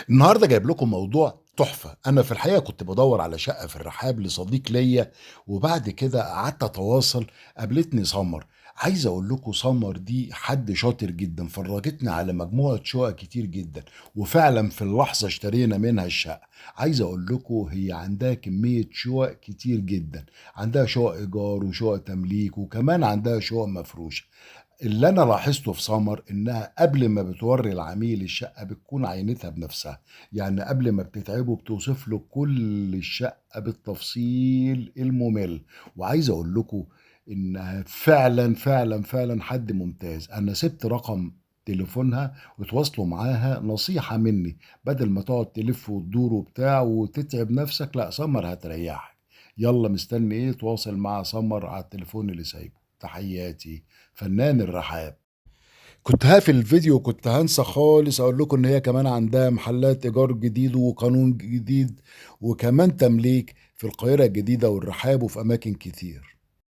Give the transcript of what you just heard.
النهارده جايب لكم موضوع تحفة. أنا في الحقيقة كنت بادوّر على شقة في الرحاب لصديق ليّا، وبعد كده قعدت أتواصل، قابلتني سمر. عايز أقول لكم سمر دي حد شاطر جدًا، فرّجتني على مجموعة شقق كتير جدًا، وفعلًا في اللحظة اشترينا منها الشقة. عايز أقول لكم هي عندها كمية شقق كتير جدًا، عندها شقق إيجار وشقق تمليك، وكمان عندها شقق مفروشة. اللي أنا لاحظته في سمر إنها قبل ما بتورّي العميل الشقة بتكون عاينتها بنفسها، يعني قبل ما بتتعبه بتوصف له كل الشقة بالتفصيل المُمِل. وعايز أقول لكم إنها فعلًا، فعلًا، فعلًا حد ممتاز. أنا سِبت رقم تليفونها وتواصلوا معاها نصيحة منّي، بدل ما تقعد تلِف وتدور وبتاع وتتعب نفسك، لأ سمر هتريّحك. يالّا مستني إيه، تواصل مع سمر على التليفون اللي سايبه. تحياتي، فنان الرحاب. كنت هاقفل الفيديو وكنت هانسى خالص أقول لكم إن هي كمان عندها محلات إيجار جديد وقانون جديد، وكمان تمليك في القاهرة الجديدة والرحاب وفي أماكن كتير.